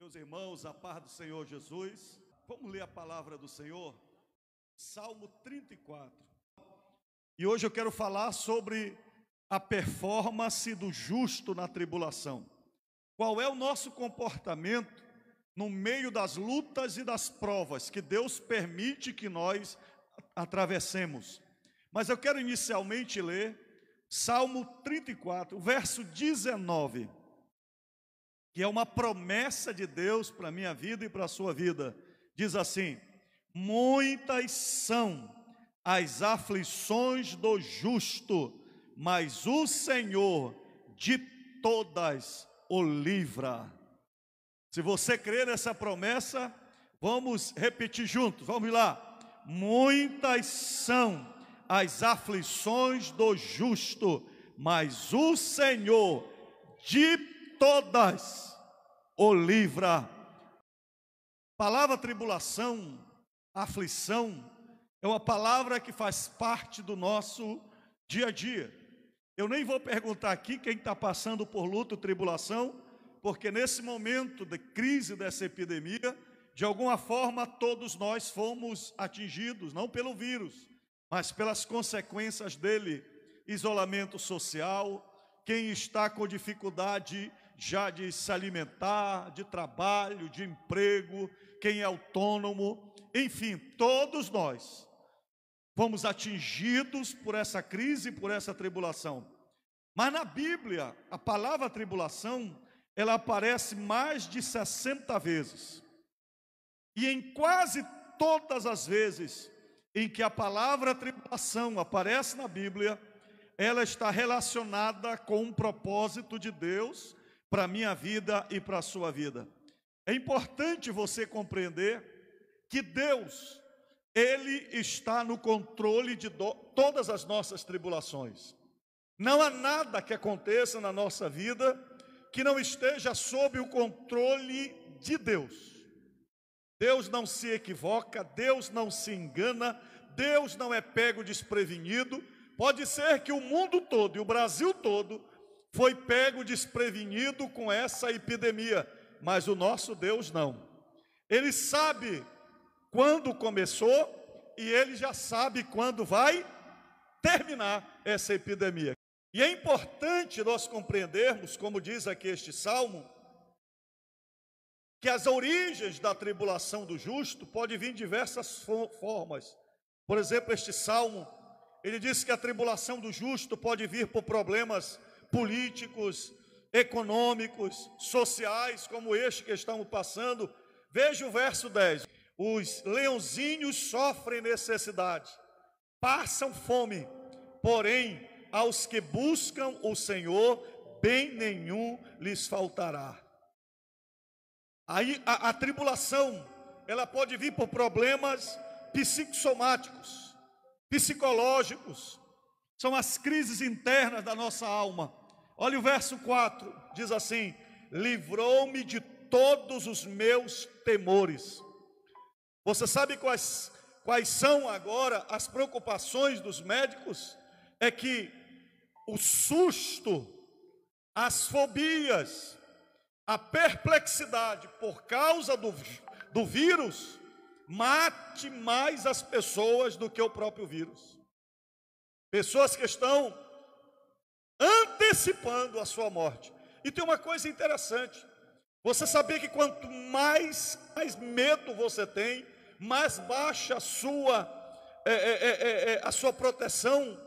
Meus irmãos, a paz do Senhor Jesus. Vamos ler a palavra do Senhor? Salmo 34. E hoje eu quero falar sobre a performance do justo na tribulação. Qual é o nosso comportamento no meio das lutas e das provas que Deus permite que nós atravessemos? Mas eu quero inicialmente ler Salmo 34, verso 19. Que é uma promessa de Deus para a minha vida e para a sua vida. Diz assim: muitas são as aflições do justo, mas o Senhor de todas o livra. Se você crer nessa promessa, vamos repetir juntos, vamos lá. Muitas são as aflições do justo, mas o Senhor de todas o livra. Palavra tribulação, aflição, é uma palavra que faz parte do nosso dia a dia. Eu nem vou perguntar aqui quem está passando por luta ou tribulação, porque nesse momento de crise dessa epidemia, de alguma forma todos nós fomos atingidos, não pelo vírus, mas pelas consequências dele. Isolamento social, quem está com dificuldade já de se alimentar, de trabalho, de emprego, quem é autônomo, enfim, todos nós fomos atingidos por essa crise, por essa tribulação. Mas na Bíblia, a palavra tribulação, ela aparece mais de 60 vezes. E em quase todas as vezes em que a palavra tribulação aparece na Bíblia, ela está relacionada com um propósito de Deus para a minha vida e para a sua vida. É importante você compreender que Deus, Ele está no controle de todas as nossas tribulações. Não há nada que aconteça na nossa vida que não esteja sob o controle de Deus. Deus não se equivoca, Deus não se engana, Deus não é pego desprevenido. Pode ser que o mundo todo e o Brasil todo foi pego desprevenido com essa epidemia, mas o nosso Deus não. Ele sabe quando começou e Ele já sabe quando vai terminar essa epidemia. E é importante nós compreendermos, como diz aqui este salmo, que as origens da tribulação do justo podem vir de diversas formas. Por exemplo, este salmo, ele diz que a tribulação do justo pode vir por problemas políticos, econômicos, sociais, como este que estamos passando. Veja o verso 10. Os leãozinhos sofrem necessidade, passam fome, porém, aos que buscam o Senhor, bem nenhum lhes faltará. Aí a tribulação, ela pode vir por problemas psicossomáticos, psicológicos, são as crises internas da nossa alma. Olha o verso 4, diz assim: livrou-me de todos os meus temores. Você sabe quais são agora as preocupações dos médicos? É que o susto, as fobias, a perplexidade por causa do vírus mate mais as pessoas do que o próprio vírus. Pessoas que estão antecipando a sua morte. E tem uma coisa interessante: você sabia que quanto mais medo você tem, mais baixa a sua proteção,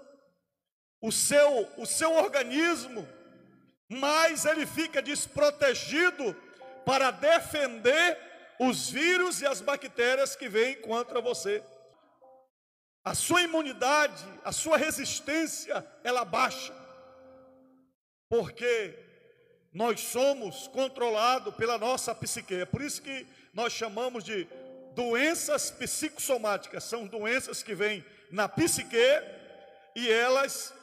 o seu organismo, mais ele fica desprotegido para defender os vírus e as bactérias que vêm contra você. A sua imunidade, a sua resistência, ela baixa. Porque nós somos controlados pela nossa psique. É por isso que nós chamamos de doenças psicossomáticas. São doenças que vêm na psique e elas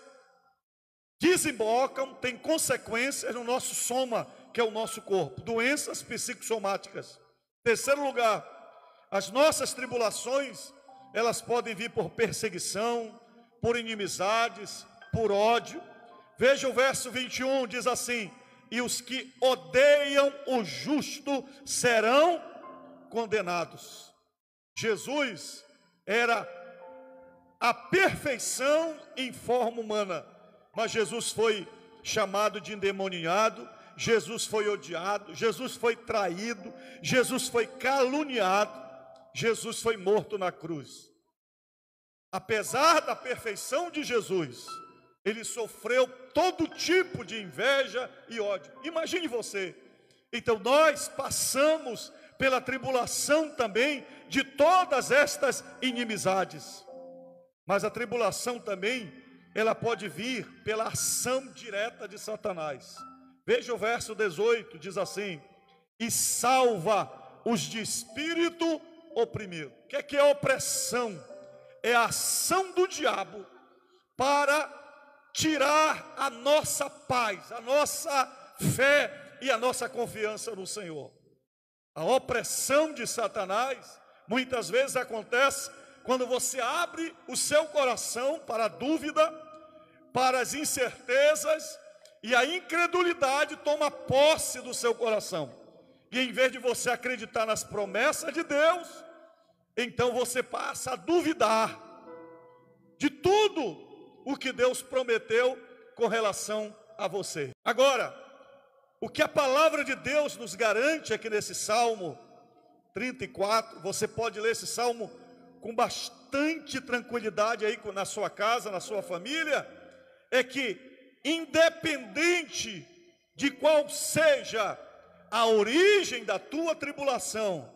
desembocam, têm consequências no nosso soma, que é o nosso corpo. Doenças psicossomáticas. Terceiro lugar, as nossas tribulações, elas podem vir por perseguição, por inimizades, por ódio. Veja o verso 21, diz assim: e os que odeiam o justo serão condenados. Jesus era a perfeição em forma humana, mas Jesus foi chamado de endemoniado, Jesus foi odiado, Jesus foi traído, Jesus foi caluniado, Jesus foi morto na cruz. Apesar da perfeição de Jesus, ele sofreu todo tipo de inveja e ódio. Imagine você. Então nós passamos pela tribulação também de todas estas inimizades. Mas a tribulação também, ela pode vir pela ação direta de Satanás. Veja o verso 18, diz assim: e salva os de espírito oprimido. O que é opressão? É a ação do diabo para tirar a nossa paz, a nossa fé e a nossa confiança no Senhor. A opressão de Satanás muitas vezes acontece quando você abre o seu coração para a dúvida, para as incertezas, e a incredulidade toma posse do seu coração. E em vez de você acreditar nas promessas de Deus, então você passa a duvidar de tudo o que Deus prometeu com relação a você. Agora, o que a palavra de Deus nos garante aqui nesse Salmo 34, você pode ler esse Salmo com bastante tranquilidade aí na sua casa, na sua família, é que independente de qual seja a origem da tua tribulação,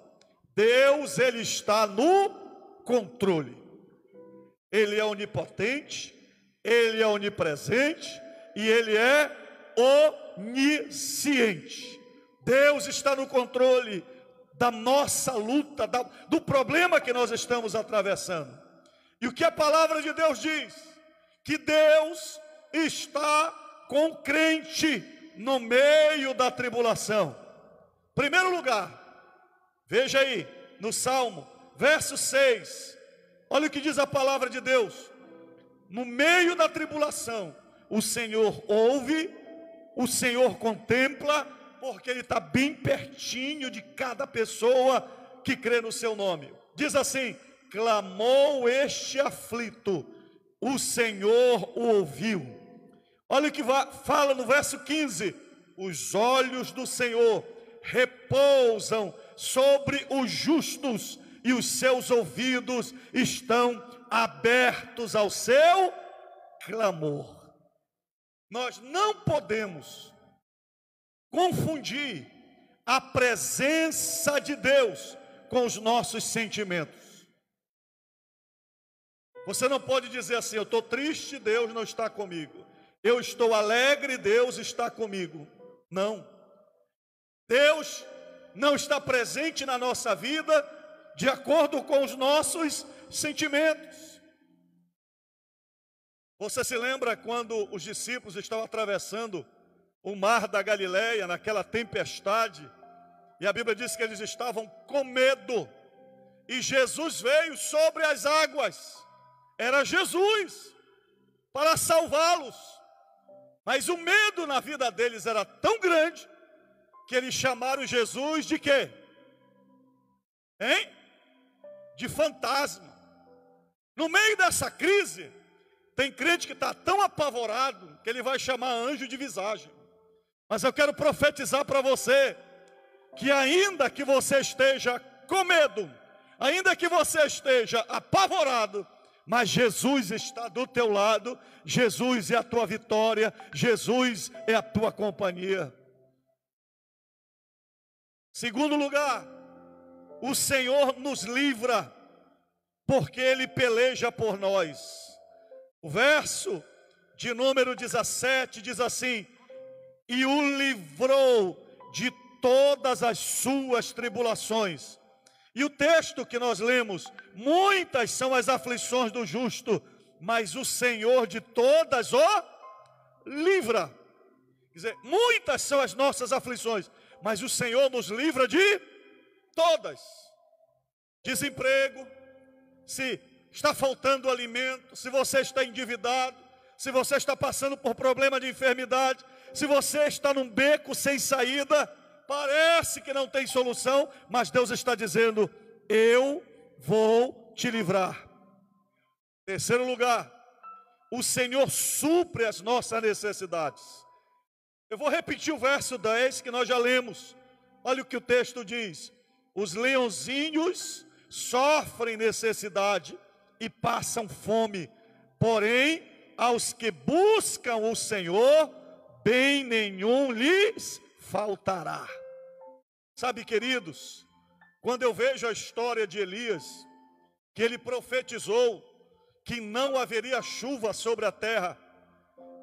Deus, ele está no controle. Ele é onipotente, ele é onipresente e ele é onisciente. Deus está no controle da nossa luta, do problema que nós estamos atravessando. E o que a palavra de Deus diz? Que Deus está com o crente no meio da tribulação. Primeiro lugar, veja aí no Salmo, verso 6, olha o que diz a palavra de Deus: no meio da tribulação, o Senhor ouve, o Senhor contempla, porque Ele está bem pertinho de cada pessoa que crê no seu nome. Diz assim: clamou este aflito, o Senhor o ouviu. Olha o que fala no verso 15: os olhos do Senhor repousam sobre os justos e os seus ouvidos estão abertos ao seu clamor. Nós não podemos confundir a presença de Deus com os nossos sentimentos. Você não pode dizer assim: eu estou triste, Deus não está comigo. Eu estou alegre, Deus está comigo. Não. Deus não está presente na nossa vida de acordo com os nossos sentimentos. Você se lembra quando os discípulos estavam atravessando o mar da Galileia, naquela tempestade, e a Bíblia diz que eles estavam com medo, e Jesus veio sobre as águas. Era Jesus para salvá-los, mas o medo na vida deles era tão grande que eles chamaram Jesus de quê? De fantasma. No meio dessa crise, tem crente que está tão apavorado que ele vai chamar anjo de visagem. Mas eu quero profetizar para você que ainda que você esteja com medo, ainda que você esteja apavorado, mas Jesus está do teu lado, Jesus é a tua vitória, Jesus é a tua companhia. Segundo lugar, o Senhor nos livra, porque Ele peleja por nós. O verso de número 17 diz assim: e o livrou de todas as suas tribulações. E o texto que nós lemos: muitas são as aflições do justo, mas o Senhor de todas o livra. Quer dizer, muitas são as nossas aflições, mas o Senhor nos livra de todas. Desemprego, se está faltando alimento, se você está endividado, se você está passando por problema de enfermidade, se você está num beco sem saída, parece que não tem solução, mas Deus está dizendo: eu vou te livrar. Terceiro lugar, o Senhor supre as nossas necessidades. Eu vou repetir o verso 10 que nós já lemos. Olha o que o texto diz: os leãozinhos sofrem necessidade e passam fome, porém aos que buscam o Senhor, bem nenhum lhes faltará. Sabe, queridos, quando eu vejo a história de Elias, que ele profetizou que não haveria chuva sobre a terra,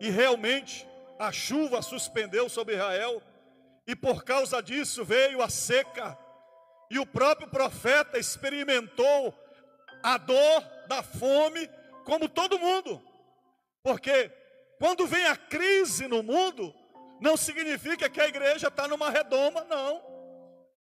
e realmente a chuva suspendeu sobre Israel, e por causa disso veio a seca, e o próprio profeta experimentou a dor da fome, como todo mundo, porque quando vem a crise no mundo, não significa que a igreja está numa redoma, não.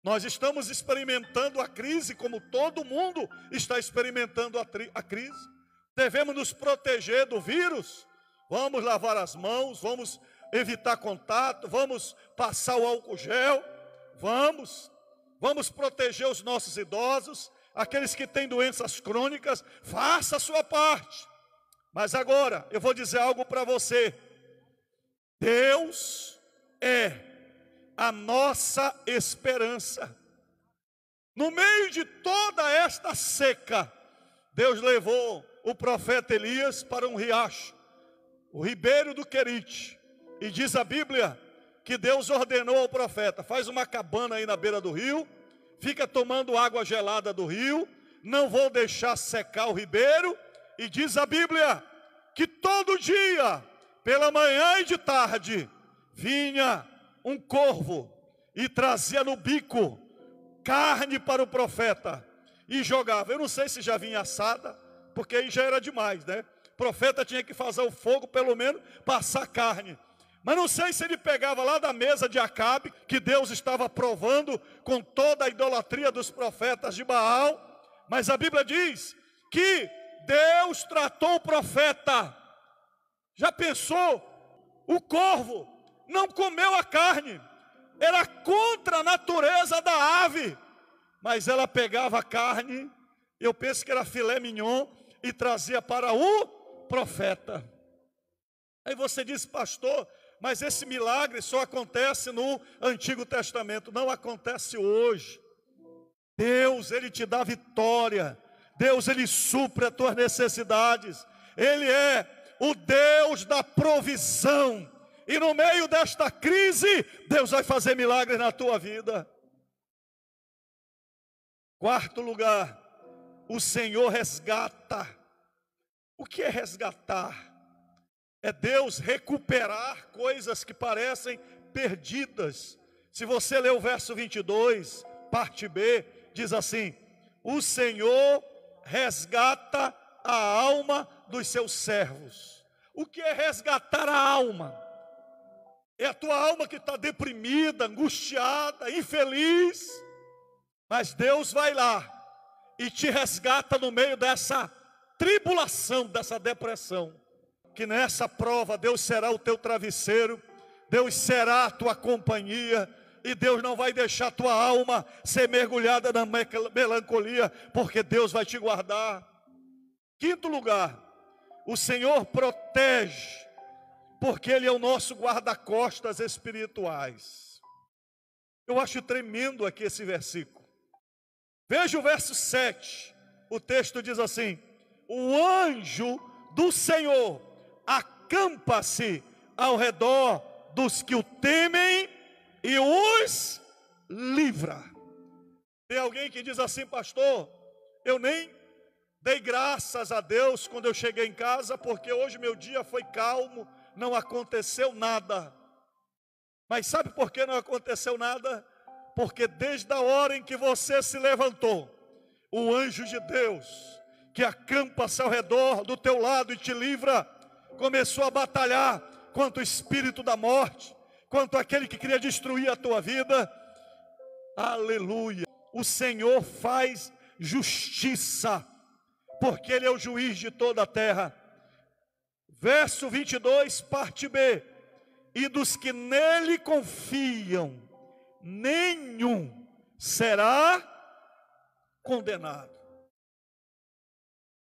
Nós estamos experimentando a crise como todo mundo está experimentando a crise. Devemos nos proteger do vírus, vamos lavar as mãos, vamos evitar contato, vamos passar o álcool gel, vamos proteger os nossos idosos, aqueles que têm doenças crônicas, faça a sua parte. Mas agora, eu vou dizer algo para você: Deus é a nossa esperança. No meio de toda esta seca, Deus levou o profeta Elias para um riacho, o ribeiro do Querite, e diz a Bíblia que Deus ordenou ao profeta: faz uma cabana aí na beira do rio, fica tomando água gelada do rio, não vou deixar secar o ribeiro. E diz a Bíblia que todo dia, pela manhã e de tarde, vinha um corvo e trazia no bico carne para o profeta e jogava. Eu não sei se já vinha assada, porque aí já era demais, né? O profeta tinha que fazer o fogo, pelo menos passar carne. Mas não sei se ele pegava lá da mesa de Acabe, que Deus estava provando com toda a idolatria dos profetas de Baal. Mas a Bíblia diz que Deus tratou o profeta. Já pensou? O corvo não comeu a carne, era contra a natureza da ave, mas ela pegava a carne, eu penso que era filé mignon, e trazia para o profeta. Aí você diz: pastor, mas esse milagre só acontece no Antigo Testamento. Não acontece hoje. Deus, Ele te dá vitória. Deus, Ele supre as tuas necessidades. Ele é o Deus da provisão. E no meio desta crise, Deus vai fazer milagres na tua vida. Quarto lugar, o Senhor resgata. O que é resgatar? É Deus recuperar coisas que parecem perdidas. Se você ler o verso 22, parte B, diz assim: o Senhor resgata a alma dos seus servos. O que é resgatar a alma? É a tua alma que está deprimida, angustiada, infeliz. Mas Deus vai lá e te resgata no meio dessa tribulação, dessa depressão. Que nessa prova Deus será o teu travesseiro, Deus será a tua companhia, e Deus não vai deixar a tua alma ser mergulhada na melancolia, porque Deus vai te guardar. Quinto lugar, o Senhor protege, porque Ele é o nosso guarda-costas espirituais. Eu acho tremendo aqui esse versículo. Veja o verso 7, o texto diz assim: o anjo do Senhor acampa-se ao redor dos que o temem e os livra. Tem alguém que diz assim: pastor, eu nem dei graças a Deus quando eu cheguei em casa, porque hoje meu dia foi calmo, não aconteceu nada. Mas sabe por que não aconteceu nada? Porque desde a hora em que você se levantou, o anjo de Deus, que acampa-se ao redor do teu lado e te livra, começou a batalhar contra o espírito da morte, contra aquele que queria destruir a tua vida. Aleluia! O Senhor faz justiça, porque Ele é o juiz de toda a terra. Verso 22, parte B. E dos que nele confiam, nenhum será condenado.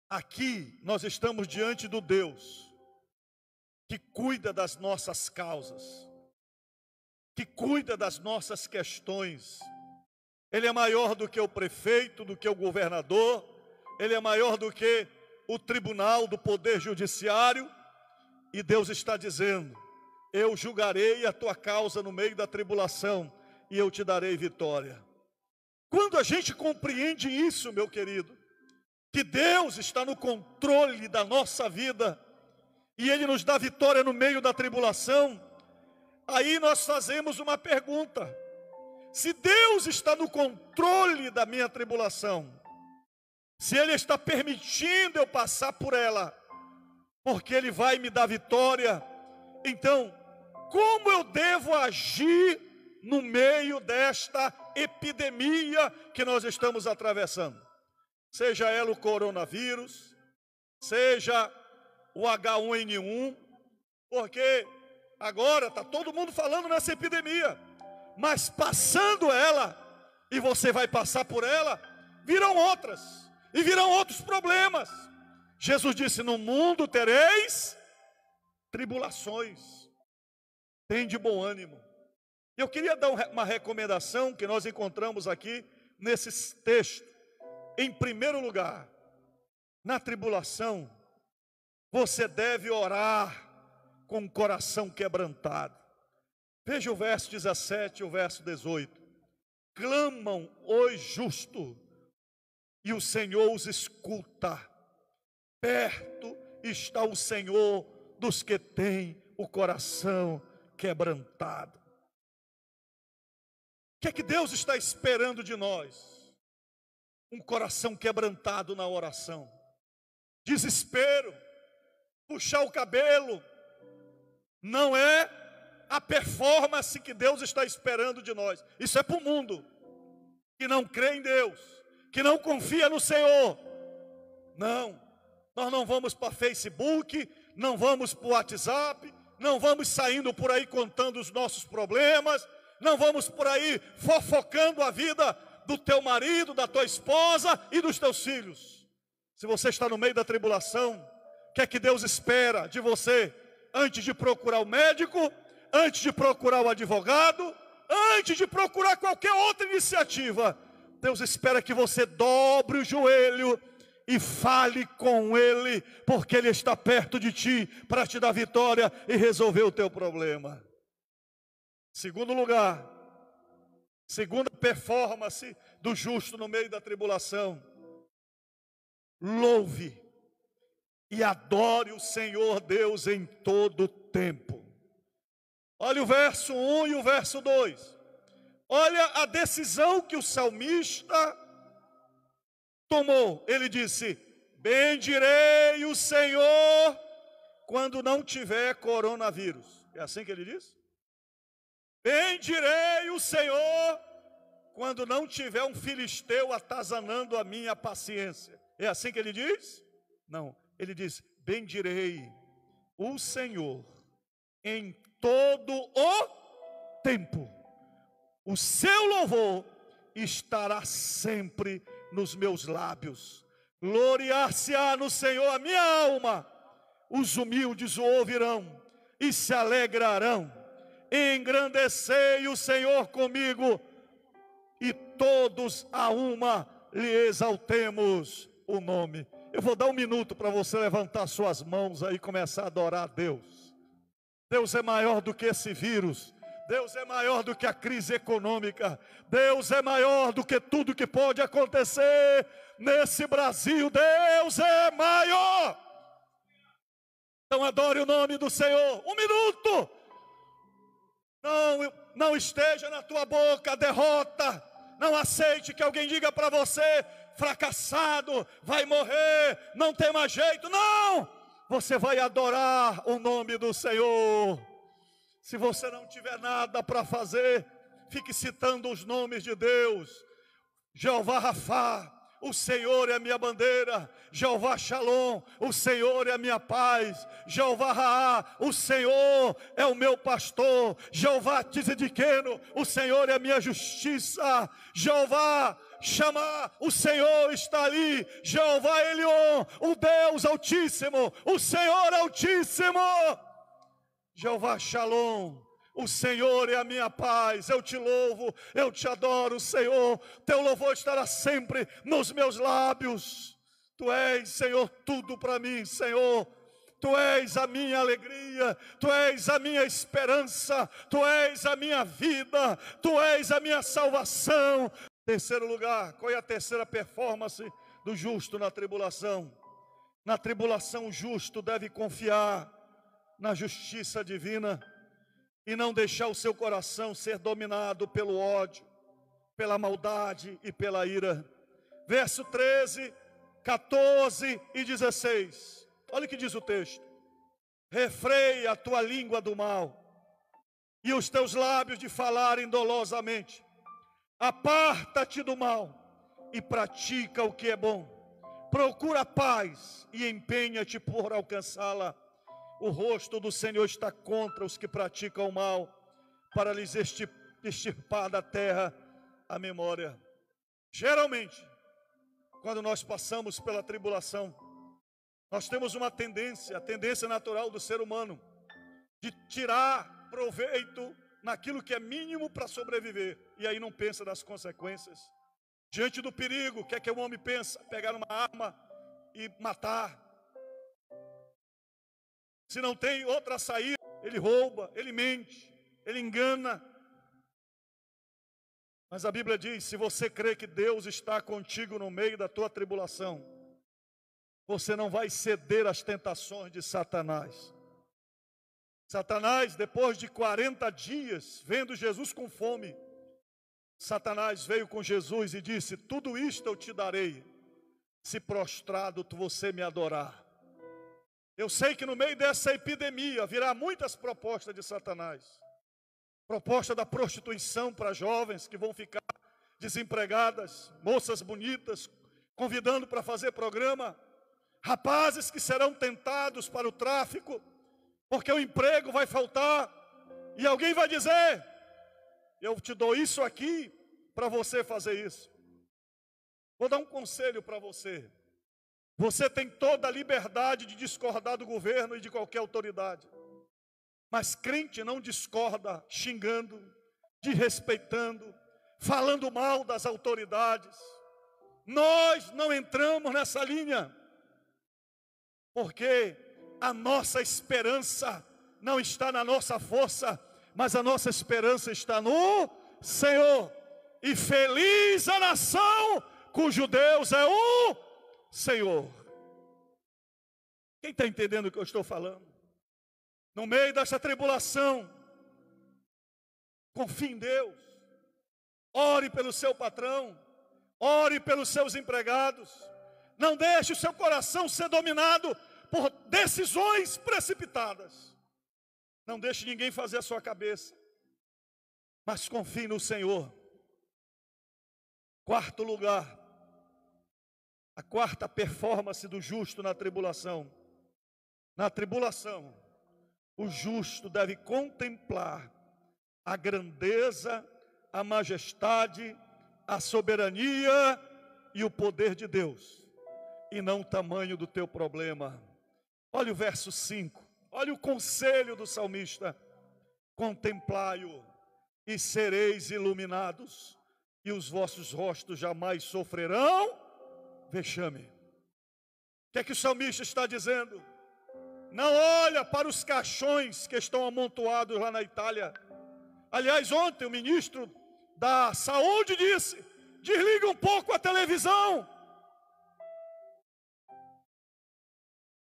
Aqui nós estamos diante do Deus que cuida das nossas causas, que cuida das nossas questões. Ele é maior do que o prefeito, do que o governador, ele é maior do que o tribunal do poder judiciário, e Deus está dizendo: eu julgarei a tua causa no meio da tribulação e eu te darei vitória. Quando a gente compreende isso, meu querido, que Deus está no controle da nossa vida e Ele nos dá vitória no meio da tribulação, aí nós fazemos uma pergunta: se Deus está no controle da minha tribulação, se Ele está permitindo eu passar por ela, porque Ele vai me dar vitória, então, como eu devo agir no meio desta epidemia que nós estamos atravessando? Seja ela o coronavírus, seja o H1N1, porque agora está todo mundo falando nessa epidemia, mas passando ela, e você vai passar por ela, virão outras, e virão outros problemas. Jesus disse: no mundo tereis tribulações, tem de bom ânimo. Eu queria dar uma recomendação que nós encontramos aqui nesses textos. Em primeiro lugar, na tribulação, você deve orar com o coração quebrantado. Veja o verso 17 e o verso 18. Clamam os justos, e o Senhor os escuta. Perto está o Senhor dos que têm o coração quebrantado. O que é que Deus está esperando de nós? Um coração quebrantado na oração. Desespero, puxar o cabelo, não é a performance que Deus está esperando de nós. Isso é para o mundo que não crê em Deus, que não confia no Senhor. Não, nós não vamos para Facebook, não vamos para o WhatsApp, não vamos saindo por aí contando os nossos problemas, não vamos por aí fofocando a vida do teu marido, da tua esposa e dos teus filhos. Se você está no meio da tribulação, o que é que Deus espera de você? Antes de procurar o médico, antes de procurar o advogado, antes de procurar qualquer outra iniciativa, Deus espera que você dobre o joelho e fale com Ele, porque Ele está perto de ti para te dar vitória e resolver o teu problema. Segundo lugar, segunda performance do justo no meio da tribulação: louve e adore o Senhor Deus em todo o tempo. Olha o verso 1 e o verso 2. Olha a decisão que o salmista tomou. Ele disse: bendirei o Senhor quando não tiver coronavírus. É assim que ele diz? Bendirei o Senhor quando não tiver um filisteu atazanando a minha paciência. É assim que ele diz? Não, ele diz: bendirei o Senhor em todo o tempo. O seu louvor estará sempre nos meus lábios. Gloriar-se-á no Senhor a minha alma. Os humildes o ouvirão e se alegrarão. Engrandecei o Senhor comigo, e todos a uma lhe exaltemos o nome. Eu vou dar um minuto para você levantar suas mãos aí e começar a adorar a Deus. Deus é maior do que esse vírus. Deus é maior do que a crise econômica. Deus é maior do que tudo que pode acontecer nesse Brasil. Deus é maior. Então adore o nome do Senhor. Um minuto. Não esteja na tua boca a derrota. Não aceite que alguém diga para você: fracassado, vai morrer, não tem mais jeito. Não! Você vai adorar o nome do Senhor. Se você não tiver nada para fazer, fique citando os nomes de Deus. Jeová Rafá, o Senhor é a minha bandeira. Jeová Shalom, o Senhor é a minha paz. Jeová Raá, o Senhor é o meu pastor. Jeová Tzidkenu, o Senhor é a minha justiça. Jeová Chamar, o Senhor está ali. Jeová Elion, o Deus Altíssimo, o Senhor Altíssimo. Jeová Shalom, o Senhor é a minha paz. Eu te louvo, eu te adoro, Senhor. Teu louvor estará sempre nos meus lábios. Tu és, Senhor, tudo para mim, Senhor. Tu és a minha alegria, Tu és a minha esperança, Tu és a minha vida, Tu és a minha salvação. Terceiro lugar, qual é a terceira performance do justo na tribulação? Na tribulação o justo deve confiar na justiça divina e não deixar o seu coração ser dominado pelo ódio, pela maldade e pela ira. Verso 13, 14 e 16. Olha o que diz o texto. Refreia a tua língua do mal e os teus lábios de falarem dolosamente. Aparta-te do mal e pratica o que é bom. Procura a paz e empenha-te por alcançá-la. O rosto do Senhor está contra os que praticam o mal, para lhes extirpar da terra a memória. Geralmente, quando nós passamos pela tribulação, nós temos uma tendência, a tendência natural do ser humano, de tirar proveito naquilo que é mínimo para sobreviver, e aí não pensa nas consequências. Diante do perigo, o que é que o homem pensa? Pegar uma arma e matar. Se não tem outra saída, ele rouba, ele mente, ele engana. Mas a Bíblia diz, se você crê que Deus está contigo no meio da tua tribulação, você não vai ceder às tentações de Satanás. Satanás, depois de 40 dias, vendo Jesus com fome, Satanás veio com Jesus e disse, tudo isto eu te darei, se prostrado você me adorar. Eu sei que no meio dessa epidemia virá muitas propostas de Satanás. Proposta da prostituição para jovens que vão ficar desempregadas, moças bonitas, convidando para fazer programa, rapazes que serão tentados para o tráfico, porque o emprego vai faltar, e alguém vai dizer, eu te dou isso aqui para você fazer isso. Vou dar um conselho para você. Você tem toda a liberdade de discordar do governo e de qualquer autoridade. Mas crente não discorda xingando, desrespeitando, falando mal das autoridades. Nós não entramos nessa linha, porque a nossa esperança não está na nossa força, mas a nossa esperança está no Senhor. E feliz a nação cujo Deus é o Senhor. Quem está entendendo o que eu estou falando? No meio dessa tribulação, confie em Deus. Ore pelo seu patrão, ore pelos seus empregados. Não deixe o seu coração ser dominado por decisões precipitadas. Não deixe ninguém fazer a sua cabeça, mas confie no Senhor. Quarto lugar, a quarta performance do justo na tribulação. Na tribulação, o justo deve contemplar a grandeza, a majestade, a soberania e o poder de Deus, e não o tamanho do teu problema. Olha o verso 5, olha o conselho do salmista. Contemplai-o e sereis iluminados, e os vossos rostos jamais sofrerão vexame. O que é que o salmista está dizendo? Não olha para os caixões que estão amontoados lá na Itália. Aliás, ontem o ministro da Saúde disse, desliga um pouco a televisão.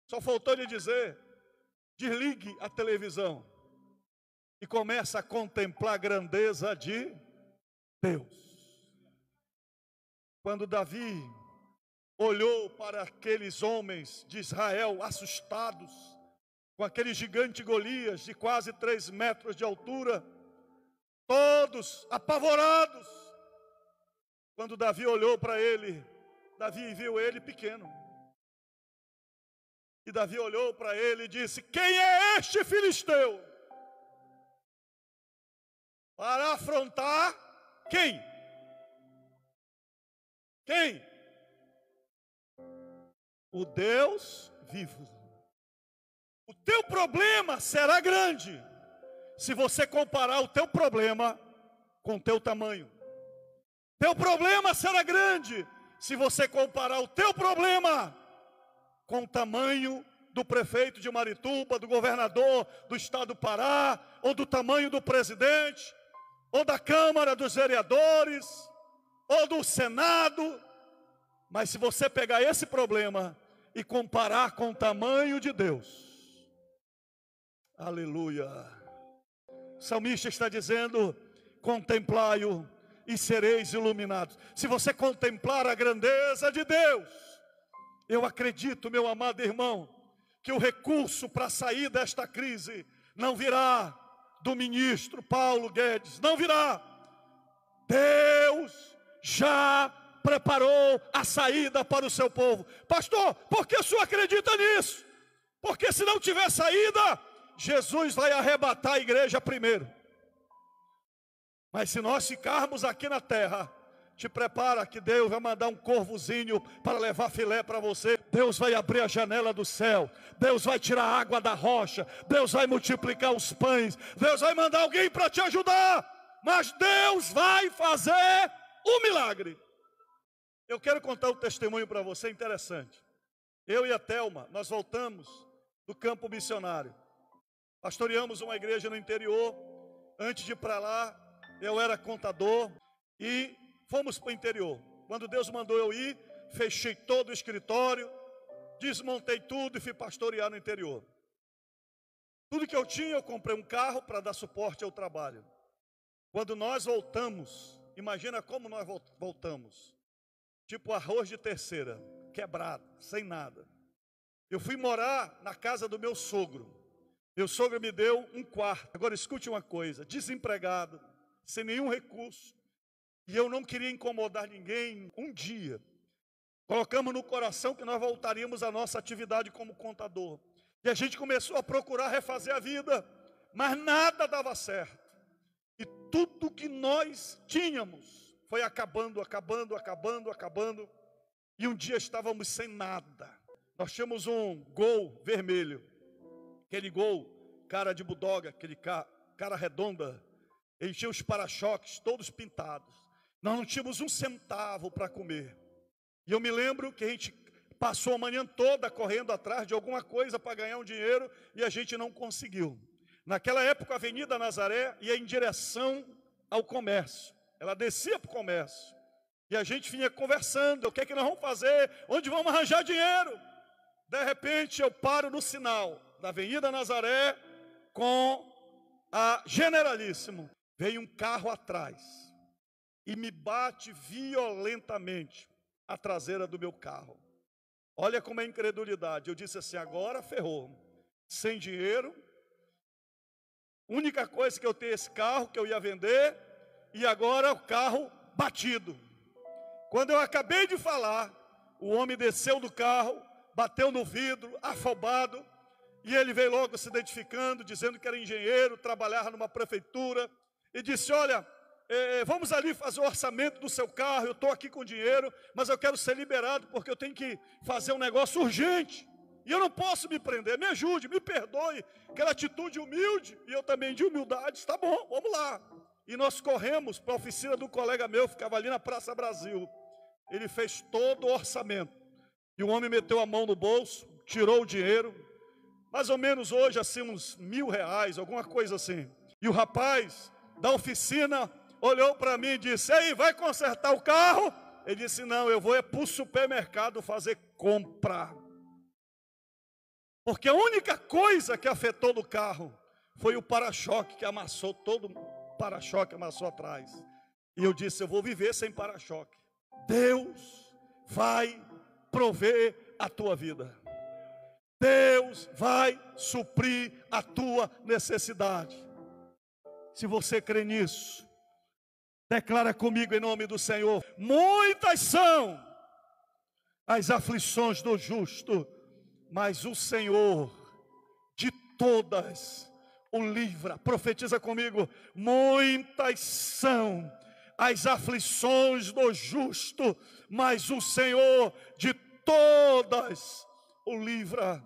Só faltou ele dizer, desligue a televisão e comece a contemplar a grandeza de Deus. Quando Davi olhou para aqueles homens de Israel assustados, com aquele gigante Golias de quase 3 metros de altura, todos apavorados. Quando Davi olhou para ele, Davi viu ele pequeno. E Davi olhou para ele e disse: quem é este filisteu para afrontar quem? Quem? O Deus vivo. O teu problema será grande se você comparar o teu problema com o teu tamanho. Teu problema será grande se você comparar o teu problema com o tamanho do prefeito de Marituba, do governador do estado do Pará, ou do tamanho do presidente, ou da Câmara dos Vereadores, ou do Senado. Mas se você pegar esse problema e comparar com o tamanho de Deus, aleluia. O salmista está dizendo: contemplai-o e sereis iluminados. Se você contemplar a grandeza de Deus, eu acredito, meu amado irmão, que o recurso para sair desta crise não virá do ministro Paulo Guedes, não virá. Deus já preparou a saída para o seu povo. Pastor, por que o senhor acredita nisso? Porque se não tiver saída, Jesus vai arrebatar a igreja primeiro. Mas se nós ficarmos aqui na terra, te prepara que Deus vai mandar um corvozinho para levar filé para você. Deus vai abrir a janela do céu. Deus vai tirar a água da rocha. Deus vai multiplicar os pães. Deus vai mandar alguém para te ajudar. Mas Deus vai fazer o milagre. Eu quero contar um testemunho para você interessante. Eu e a Thelma, nós voltamos do campo missionário. Pastoreamos uma igreja no interior. Antes de ir para lá, eu era contador e fomos para o interior. Quando Deus mandou eu ir, fechei todo o escritório, desmontei tudo e fui pastorear no interior. Tudo que eu tinha, eu comprei um carro para dar suporte ao trabalho. Quando nós voltamos, imagina como nós voltamos. Tipo arroz de terceira, quebrado, sem nada. Eu fui morar na casa do meu sogro. Meu sogro me deu um quarto. Agora escute uma coisa, desempregado, sem nenhum recurso. E eu não queria incomodar ninguém um dia. Colocamos no coração que nós voltaríamos à nossa atividade como contador. E a gente começou a procurar refazer a vida, mas nada dava certo. E tudo que nós tínhamos foi acabando. E um dia estávamos sem nada. Nós tínhamos um Gol vermelho. Aquele Gol, cara de bulldog, aquele cara redonda. Ele tinha os para-choques todos pintados. Nós não tínhamos um centavo para comer. E eu me lembro que a gente passou a manhã toda correndo atrás de alguma coisa para ganhar um dinheiro e a gente não conseguiu. Naquela época a Avenida Nazaré ia em direção ao comércio. Ela descia para o comércio. E a gente vinha conversando, o que é que nós vamos fazer? Onde vamos arranjar dinheiro? De repente eu paro no sinal da Avenida Nazaré com a Generalíssimo. Veio um carro atrás e me bate violentamente a traseira do meu carro. Olha como é incredulidade. Eu disse assim: agora ferrou. Sem dinheiro, única coisa que eu tenho é esse carro que eu ia vender, e agora o carro batido. Quando eu acabei de falar, o homem desceu do carro, bateu no vidro, afobado, e ele veio logo se identificando, dizendo que era engenheiro, trabalhava numa prefeitura, e disse: olha, vamos ali fazer o orçamento do seu carro, eu estou aqui com dinheiro, mas eu quero ser liberado porque eu tenho que fazer um negócio urgente, e eu não posso me prender, me ajude, me perdoe. Aquela atitude humilde, e eu também de humildade. Está bom, vamos lá. E nós corremos para a oficina do colega meu, ficava ali na Praça Brasil. Ele fez todo o orçamento, e o homem meteu a mão no bolso, tirou o dinheiro, mais ou menos hoje assim uns R$1.000, alguma coisa assim. E o rapaz da oficina olhou para mim e disse: ei, vai consertar o carro? Ele disse: não, eu vou para o supermercado fazer compra. Porque a única coisa que afetou no carro foi o para-choque que amassou, todo o para-choque amassou atrás. E eu disse: eu vou viver sem para-choque. Deus vai prover a tua vida. Deus vai suprir a tua necessidade. Se você crê nisso, declara comigo em nome do Senhor: muitas são as aflições do justo, mas o Senhor de todas o livra. Profetiza comigo: muitas são as aflições do justo, mas o Senhor de todas o livra.